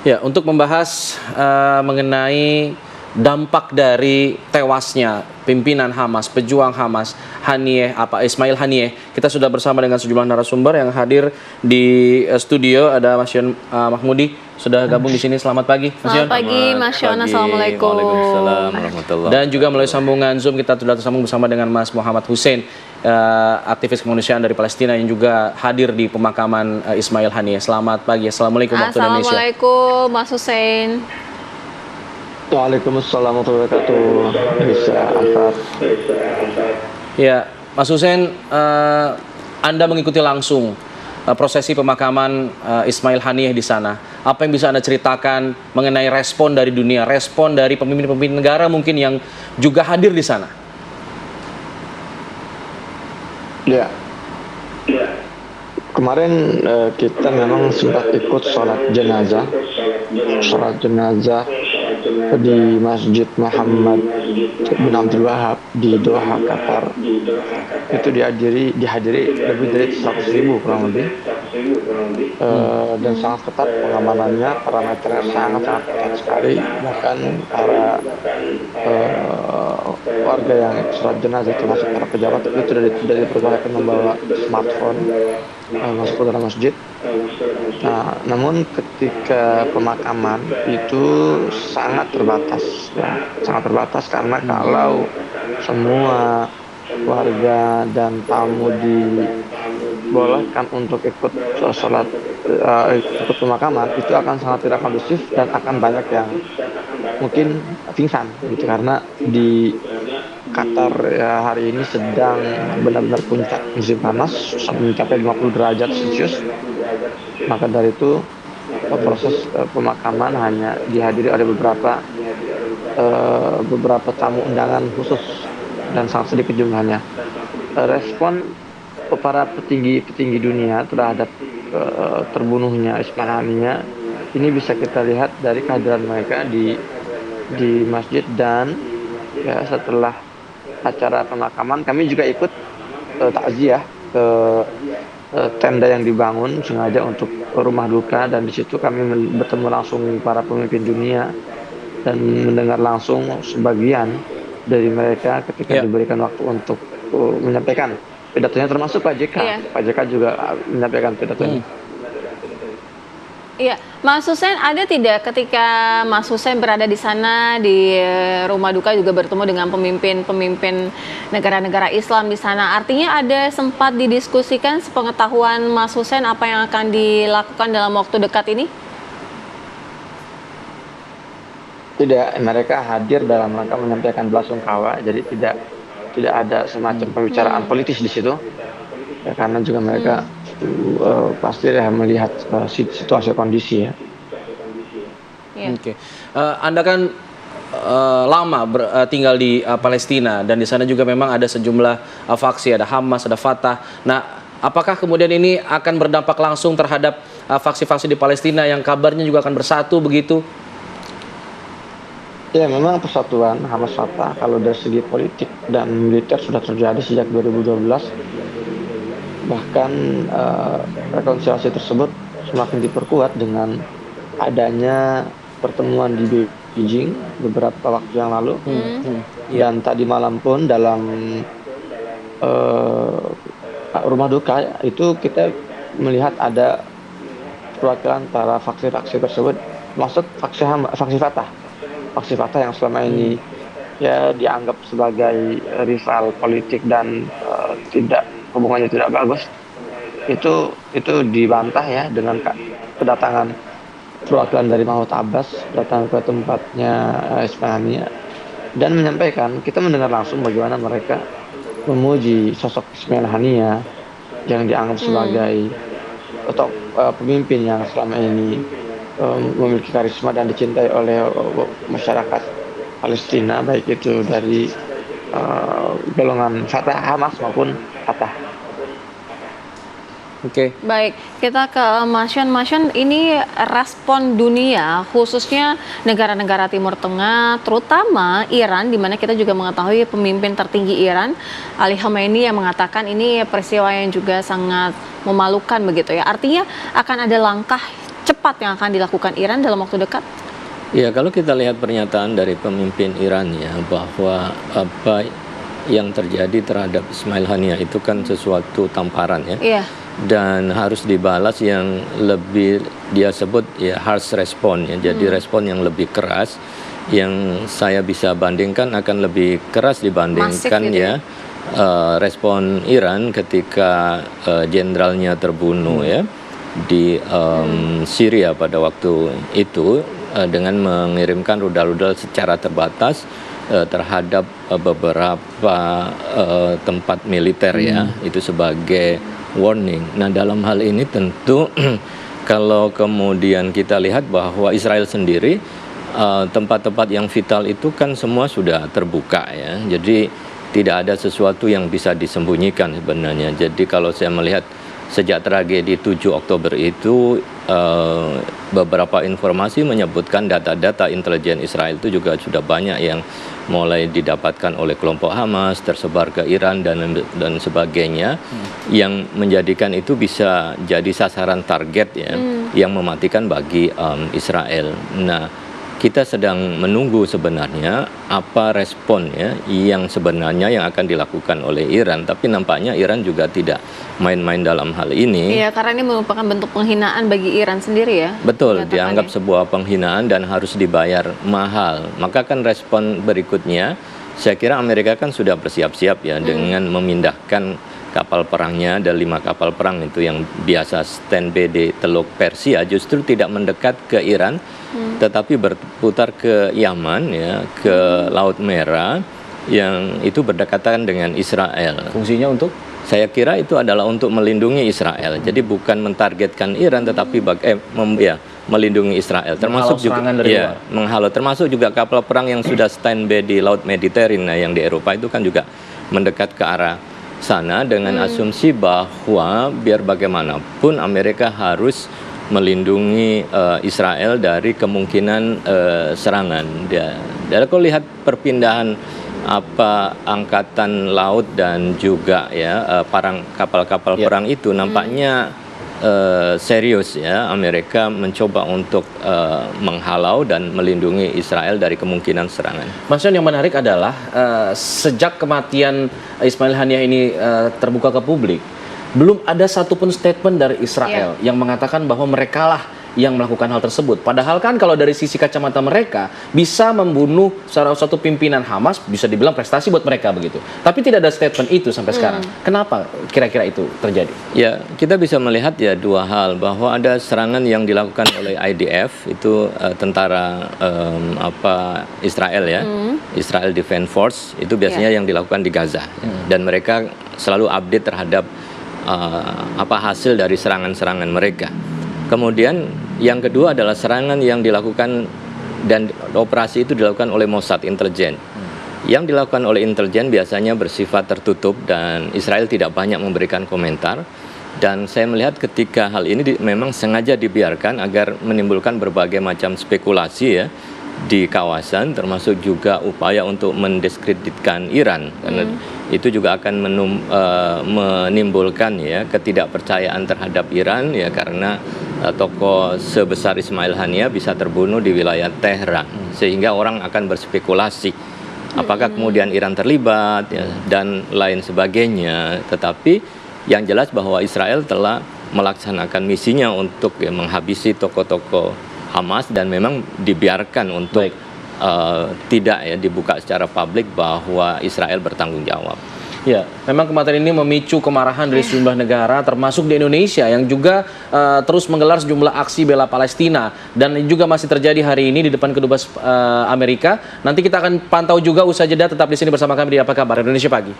Ya, untuk membahas mengenai dampak dari tewasnya pimpinan Hamas, pejuang Hamas, Ismail Haniyeh, kita sudah bersama dengan sejumlah narasumber yang hadir di studio. Ada Mas Yon Mahmudi sudah gabung di sini. Selamat pagi, Mas Yon. Selamat pagi, Mas Yon. Assalamualaikum. Waalaikumsalam warahmatullahi. Dan juga melalui sambungan Zoom kita sudah tersambung bersama dengan Mas Muhammad Hussein, aktivis kemanusiaan dari Palestina yang juga hadir di pemakaman Ismail Haniyeh. Selamat pagi. Assalamualaikum waktu Indonesia. Assalamualaikum, Mas Hussein. Waalaikumsalam warahmatullahi wabarakatuh. Bisa Asad. Ya, Mas Hussein, Anda mengikuti langsung prosesi pemakaman Ismail Haniyeh di sana. Apa yang bisa Anda ceritakan mengenai respon dari dunia, respon dari pemimpin-pemimpin negara mungkin yang juga hadir di sana? Ya. Kemarin kita memang sempat ikut sholat jenazah di Masjid Muhammad bin Abdul Wahab di Doha, Qatar. Itu dihadiri lebih dari 100.000 kurang lebih, dan sangat ketat pengamanannya, parameternya sangat ketat sekali. Bahkan para warga yang sholat jenazah termasuk para pejabat itu sudah diperbolehkan membawa smartphone masuk ke dalam masjid. Nah, namun ketika pemakaman itu sangat terbatas, karena kalau semua warga dan tamu dibolehkan untuk ikut sholat, ikut pemakaman, itu akan sangat tidak kondusif dan akan banyak yang mungkin pingsan gitu, karena di Qatar ya, hari ini sedang benar-benar puncak musim panas sampai mencapai 50 derajat Celcius. Maka dari itu proses pemakaman hanya dihadiri oleh beberapa tamu undangan khusus dan sangat sedikit jumlahnya. Respon para petinggi dunia terhadap terbunuhnya Ismail Haniyeh ini bisa kita lihat dari kehadiran mereka di masjid. Dan ya, setelah acara pemakaman kami juga ikut takziah ke tenda yang dibangun sengaja untuk rumah duka, dan di situ kami bertemu langsung para pemimpin dunia dan mendengar langsung sebagian dari mereka ketika diberikan waktu untuk menyampaikan pidatonya, termasuk Pak JK. Pak JK juga menyampaikan pidatonya. Iya, Mas Hussein, ada tidak ketika Mas Hussein berada di sana di rumah duka juga bertemu dengan pemimpin negara-negara Islam di sana? Artinya ada sempat didiskusikan sepengetahuan Mas Hussein apa yang akan dilakukan dalam waktu dekat ini? Tidak, mereka hadir dalam rangka menyampaikan belasungkawa, jadi tidak ada semacam pembicaraan politis di situ, ya, karena juga mereka pasti melihat situasi kondisi ya. Oke. Anda kan lama tinggal di Palestina, dan di sana juga memang ada sejumlah faksi, ada Hamas, ada Fatah. Nah, apakah kemudian ini akan berdampak langsung terhadap faksi-faksi di Palestina yang kabarnya juga akan bersatu begitu? Ya, memang persatuan Hamas Fatah kalau dari segi politik dan militer sudah terjadi sejak 2012. Bahkan rekonsiliasi tersebut semakin diperkuat dengan adanya pertemuan di Beijing beberapa waktu yang lalu. Dan tadi malam pun dalam rumah duka itu kita melihat ada perwakilan para faksi-faksi tersebut, masuk faksi Fatah yang selama ini ya dianggap sebagai rival politik dan hubungannya tidak bagus. Itu dibantah ya dengan kedatangan perwakilan dari Mahmud Abbas datang ke tempatnya Ismail Haniyeh dan menyampaikan, kita mendengar langsung bagaimana mereka memuji sosok Ismail Haniyeh yang dianggap sebagai pemimpin yang selama ini memiliki karisma dan dicintai oleh masyarakat Palestina, baik itu dari golongan Fatah, Hamas maupun Fatah. Oke. Baik, kita ke Mas Yon. Ini respon dunia, khususnya negara-negara Timur Tengah, terutama Iran, di mana kita juga mengetahui pemimpin tertinggi Iran, Ali Khamenei, yang mengatakan ini peristiwa yang juga sangat memalukan begitu ya. Artinya akan ada langkah cepat yang akan dilakukan Iran dalam waktu dekat? Ya, kalau kita lihat pernyataan dari pemimpin Iran ya, bahwa apa yang terjadi terhadap Ismail Haniyeh itu kan sesuatu tamparan ya. Iya. Dan harus dibalas yang lebih dia sebut ya harsh respon ya. Jadi respon yang lebih keras, yang saya bisa bandingkan akan lebih keras dibandingkan Masif gitu ya respon Iran ketika jenderalnya terbunuh ya di Syria pada waktu itu dengan mengirimkan rudal-rudal secara terbatas terhadap beberapa tempat militer ya, itu sebagai warning. Nah, dalam hal ini tentu kalau kemudian kita lihat bahwa Israel sendiri tempat-tempat yang vital itu kan semua sudah terbuka ya. Jadi tidak ada sesuatu yang bisa disembunyikan sebenarnya. Jadi kalau saya melihat sejak tragedi 7 Oktober itu beberapa informasi menyebutkan data-data intelijen Israel itu juga sudah banyak yang mulai didapatkan oleh kelompok Hamas, tersebar ke Iran dan sebagainya, yang menjadikan itu bisa jadi sasaran target ya, yang mematikan bagi Israel. Nah, kita sedang menunggu sebenarnya apa respon ya yang sebenarnya yang akan dilakukan oleh Iran, tapi nampaknya Iran juga tidak main-main dalam hal ini. Iya, karena ini merupakan bentuk penghinaan bagi Iran sendiri ya. Betul, dianggap sebuah penghinaan dan harus dibayar mahal. Maka kan respon berikutnya, saya kira Amerika kan sudah bersiap-siap ya dengan memindahkan kapal perangnya. Ada 5 kapal perang itu yang biasa standby di Teluk Persia, justru tidak mendekat ke Iran, tetapi berputar ke Yaman ya, ke Laut Merah yang itu berdekatan dengan Israel. Fungsinya untuk? Saya kira itu adalah untuk melindungi Israel. Jadi bukan mentargetkan Iran, tetapi melindungi Israel. Termasuk juga menghalau. Termasuk juga kapal perang yang sudah standby di Laut Mediterania yang di Eropa itu kan juga mendekat ke arah sana dengan asumsi bahwa biar bagaimanapun Amerika harus melindungi Israel dari kemungkinan serangan. Dan kalau lihat perpindahan angkatan laut dan juga ya kapal-kapal perang itu nampaknya serius ya, Amerika mencoba untuk menghalau dan melindungi Israel dari kemungkinan serangan. Mas Yon, yang menarik adalah sejak kematian Ismail Haniyeh ini terbuka ke publik, belum ada satupun statement dari Israel yang mengatakan bahwa merekalah yang melakukan hal tersebut. Padahal kan kalau dari sisi kacamata mereka bisa membunuh salah satu pimpinan Hamas, bisa dibilang prestasi buat mereka begitu. Tapi tidak ada statement itu sampai sekarang. Kenapa kira-kira itu terjadi? Ya, kita bisa melihat ya dua hal, bahwa ada serangan yang dilakukan oleh IDF, itu tentara Israel ya, Israel Defense Force, itu biasanya yang dilakukan di Gaza. Dan mereka selalu update terhadap hasil dari serangan-serangan mereka. Kemudian yang kedua adalah serangan yang dilakukan dan operasi itu dilakukan oleh Mossad intelijen. Yang dilakukan oleh intelijen biasanya bersifat tertutup dan Israel tidak banyak memberikan komentar. Dan saya melihat ketika hal ini memang sengaja dibiarkan agar menimbulkan berbagai macam spekulasi ya di kawasan, termasuk juga upaya untuk mendiskreditkan Iran, karena itu juga akan menimbulkan ya ketidakpercayaan terhadap Iran ya, karena tokoh sebesar Ismail Haniyeh bisa terbunuh di wilayah Tehran, sehingga orang akan berspekulasi apakah kemudian Iran terlibat ya, dan lain sebagainya. Tetapi yang jelas bahwa Israel telah melaksanakan misinya untuk ya, menghabisi tokoh-tokoh Hamas, dan memang dibiarkan untuk tidak ya dibuka secara publik bahwa Israel bertanggung jawab. Ya, memang kematian ini memicu kemarahan dari sejumlah negara, termasuk di Indonesia yang juga terus menggelar sejumlah aksi bela Palestina, dan juga masih terjadi hari ini di depan kedubes Amerika. Nanti kita akan pantau juga usai jeda, tetap di sini bersama kami di Apa Kabar Indonesia Pagi.